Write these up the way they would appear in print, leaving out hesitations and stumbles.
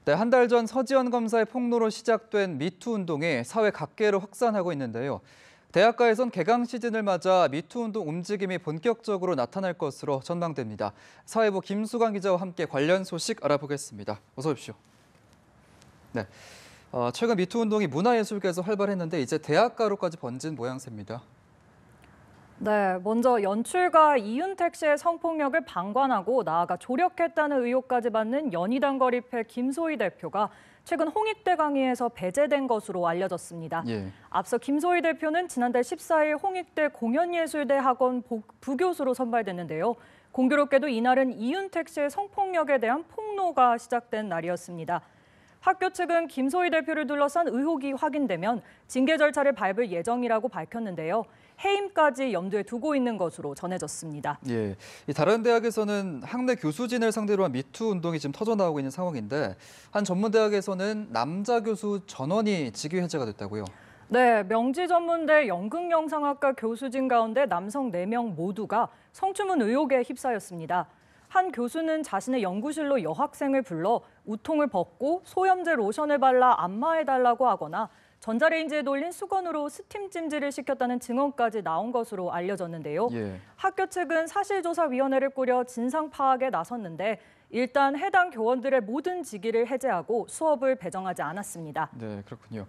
네, 한 달 전 서지현 검사의 폭로로 시작된 미투 운동이 사회 각계로 확산하고 있는데요. 대학가에선 개강 시즌을 맞아 미투 운동 움직임이 본격적으로 나타날 것으로 전망됩니다. 사회부 김수강 기자와 함께 관련 소식 알아보겠습니다. 어서 오십시오. 네, 최근 미투 운동이 문화예술계에서 활발했는데 이제 대학가로까지 번진 모양새입니다. 네, 먼저 연출가 이윤택 씨의 성폭력을 방관하고 나아가 조력했다는 의혹까지 받는 연희당 거리패 김소희 대표가 최근 홍익대 강의에서 배제된 것으로 알려졌습니다. 예. 앞서 김소희 대표는 지난달 14일 홍익대 공연예술대 학원 부교수로 선발됐는데요. 공교롭게도 이날은 이윤택 씨의 성폭력에 대한 폭로가 시작된 날이었습니다. 학교 측은 김소희 대표를 둘러싼 의혹이 확인되면 징계 절차를 밟을 예정이라고 밝혔는데요. 해임까지 염두에 두고 있는 것으로 전해졌습니다. 예, 다른 대학에서는 학내 교수진을 상대로 한 미투 운동이 지금 터져나오고 있는 상황인데 한 전문대학에서는 남자 교수 전원이 직위 해제가 됐다고요? 네, 명지전문대 연극영상학과 교수진 가운데 남성 4명 모두가 성추문 의혹에 휩싸였습니다. 한 교수는 자신의 연구실로 여학생을 불러 우통을 벗고 소염제 로션을 발라 안마해달라고 하거나 전자레인지에 돌린 수건으로 스팀 찜질을 시켰다는 증언까지 나온 것으로 알려졌는데요. 예. 학교 측은 사실조사위원회를 꾸려 진상 파악에 나섰는데 일단 해당 교원들의 모든 직위를 해제하고 수업을 배정하지 않았습니다. 네, 그렇군요.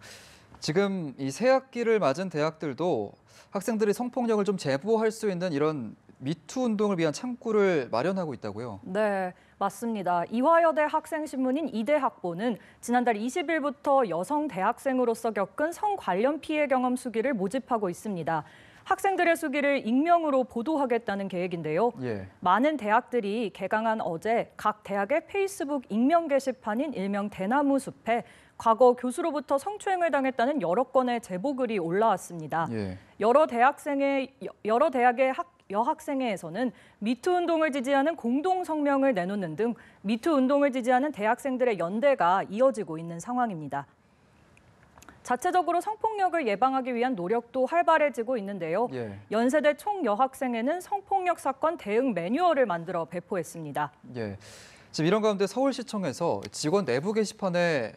지금 이 새 학기를 맞은 대학들도 학생들이 성폭력을 좀 제보할 수 있는 이런 미투 운동을 위한 창구를 마련하고 있다고요? 네, 맞습니다. 이화여대 학생신문인 이대학보는 지난달 20일부터 여성 대학생으로서 겪은 성 관련 피해 경험 수기를 모집하고 있습니다. 학생들의 수기를 익명으로 보도하겠다는 계획인데요. 예. 많은 대학들이 개강한 어제 각 대학의 페이스북 익명 게시판인 일명 대나무 숲에 과거 교수로부터 성추행을 당했다는 여러 건의 제보글이 올라왔습니다. 예. 여러 대학의 여학생회에서는 미투 운동을 지지하는 공동 성명을 내놓는 등 미투 운동을 지지하는 대학생들의 연대가 이어지고 있는 상황입니다. 자체적으로 성폭력을 예방하기 위한 노력도 활발해지고 있는데요. 예. 연세대 총여학생회는 성폭력 사건 대응 매뉴얼을 만들어 배포했습니다. 예. 지금 이런 가운데 서울시청에서 직원 내부 게시판에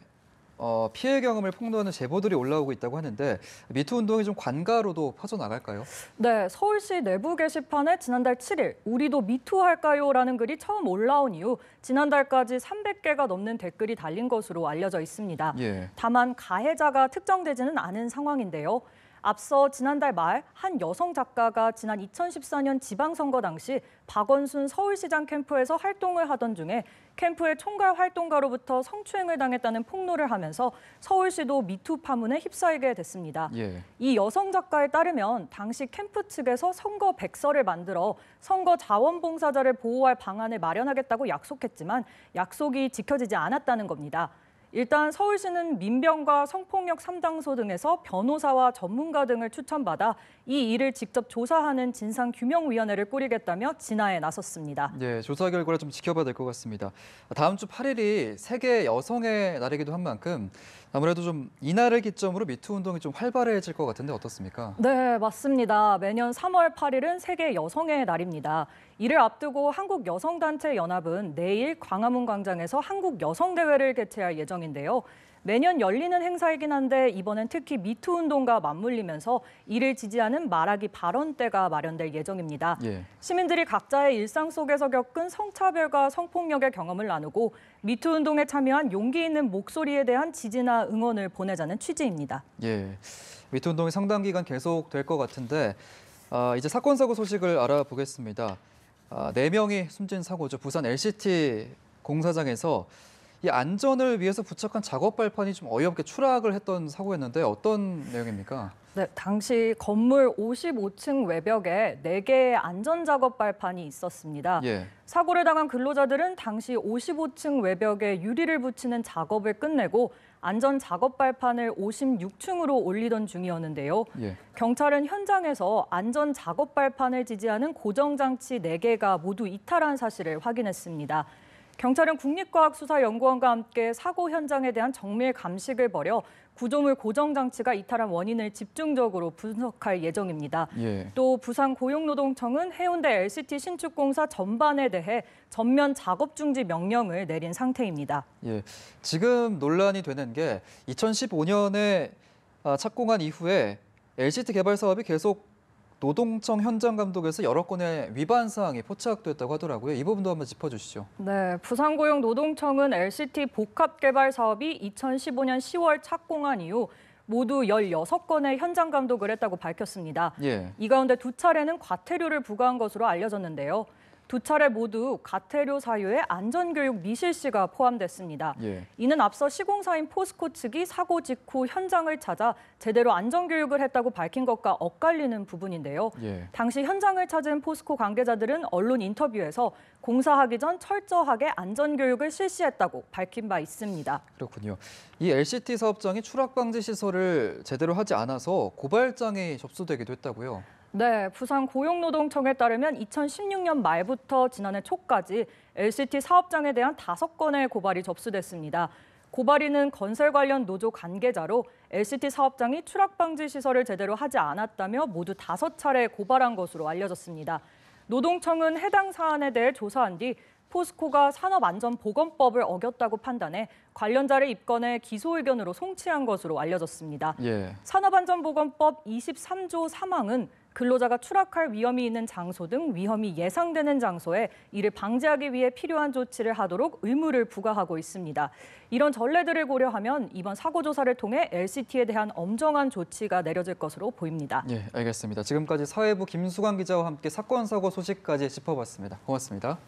피해 경험을 폭로하는 제보들이 올라오고 있다고 하는데 미투 운동이 좀 관가로도 퍼져나갈까요? 네, 서울시 내부 게시판에 지난달 7일 우리도 미투 할까요?라는 글이 처음 올라온 이후 지난달까지 300개가 넘는 댓글이 달린 것으로 알려져 있습니다. 예. 다만 가해자가 특정되지는 않은 상황인데요. 앞서 지난달 말 한 여성 작가가 지난 2014년 지방선거 당시 박원순 서울시장 캠프에서 활동을 하던 중에 캠프의 총괄 활동가로부터 성추행을 당했다는 폭로를 하면서 서울시도 미투 파문에 휩싸이게 됐습니다. 예. 이 여성 작가에 따르면 당시 캠프 측에서 선거 백서를 만들어 선거 자원봉사자를 보호할 방안을 마련하겠다고 약속했지만 약속이 지켜지지 않았다는 겁니다. 일단 서울시는 민병과 성폭력 3당소 등에서 변호사와 전문가 등을 추천받아 이 일을 직접 조사하는 진상규명위원회를 꾸리겠다며 진화에 나섰습니다. 예, 조사 결과를 좀 지켜봐야 될 것 같습니다. 다음 주 8일이 세계 여성의 날이기도 한 만큼 아무래도 좀 이날을 기점으로 미투 운동이 좀 활발해질 것 같은데 어떻습니까? 네, 맞습니다. 매년 3월 8일은 세계 여성의 날입니다. 이를 앞두고 한국여성단체연합은 내일 광화문 광장에서 한국여성대회를 개최할 예정인데요. 매년 열리는 행사이긴 한데 이번엔 특히 미투 운동과 맞물리면서 이를 지지하는 말하기 발언대가 마련될 예정입니다. 예. 시민들이 각자의 일상 속에서 겪은 성차별과 성폭력의 경험을 나누고 미투 운동에 참여한 용기 있는 목소리에 대한 지지나 응원을 보내자는 취지입니다. 예. 미투 운동이 상당 기간 계속될 것 같은데 이제 사건 사고 소식을 알아보겠습니다. 4명이 숨진 사고죠. 부산 LCT 공사장에서 이 안전을 위해서 부착한 작업 발판이 좀 어이없게 추락을 했던 사고였는데 어떤 내용입니까? 네, 당시 건물 55층 외벽에 4개의 안전작업 발판이 있었습니다. 예. 사고를 당한 근로자들은 당시 55층 외벽에 유리를 붙이는 작업을 끝내고 안전작업 발판을 56층으로 올리던 중이었는데요. 예. 경찰은 현장에서 안전작업 발판을 지지하는 고정장치 4개가 모두 이탈한 사실을 확인했습니다. 경찰은 국립과학수사연구원과 함께 사고 현장에 대한 정밀 감식을 벌여 구조물 고정 장치가 이탈한 원인을 집중적으로 분석할 예정입니다. 예. 또 부산고용노동청은 해운대 LCT 신축공사 전반에 대해 전면 작업 중지 명령을 내린 상태입니다. 예. 지금 논란이 되는 게 2015년에 착공한 이후에 LCT 개발 사업이 계속 노동청 현장 감독에서 여러 건의 위반 사항이 포착됐다고 하더라고요. 이 부분도 한번 짚어주시죠. 네, 부산고용노동청은 LCT 복합 개발 사업이 2015년 10월 착공한 이후 모두 16건의 현장 감독을 했다고 밝혔습니다. 예. 이 가운데 2차례는 과태료를 부과한 것으로 알려졌는데요. 2차례 모두 과태료 사유에 안전교육 미실시가 포함됐습니다. 예. 이는 앞서 시공사인 포스코 측이 사고 직후 현장을 찾아 제대로 안전교육을 했다고 밝힌 것과 엇갈리는 부분인데요. 예. 당시 현장을 찾은 포스코 관계자들은 언론 인터뷰에서 공사하기 전 철저하게 안전교육을 실시했다고 밝힌 바 있습니다. 그렇군요. 이 LCT 사업장이 추락방지 시설을 제대로 하지 않아서 고발장이 접수되기도 했다고요. 네, 부산고용노동청에 따르면 2016년 말부터 지난해 초까지 LCT 사업장에 대한 5건의 고발이 접수됐습니다. 고발인은 건설 관련 노조 관계자로 LCT 사업장이 추락방지 시설을 제대로 하지 않았다며 모두 5차례 고발한 것으로 알려졌습니다. 노동청은 해당 사안에 대해 조사한 뒤 포스코가 산업안전보건법을 어겼다고 판단해 관련자를 입건해 기소 의견으로 송치한 것으로 알려졌습니다. 예. 산업안전보건법 23조 3항은 근로자가 추락할 위험이 있는 장소 등 위험이 예상되는 장소에 이를 방지하기 위해 필요한 조치를 하도록 의무를 부과하고 있습니다. 이런 전례들을 고려하면 이번 사고 조사를 통해 LCT에 대한 엄정한 조치가 내려질 것으로 보입니다. 예, 알겠습니다. 지금까지 사회부 김수광 기자와 함께 사건 사고 소식까지 짚어봤습니다. 고맙습니다.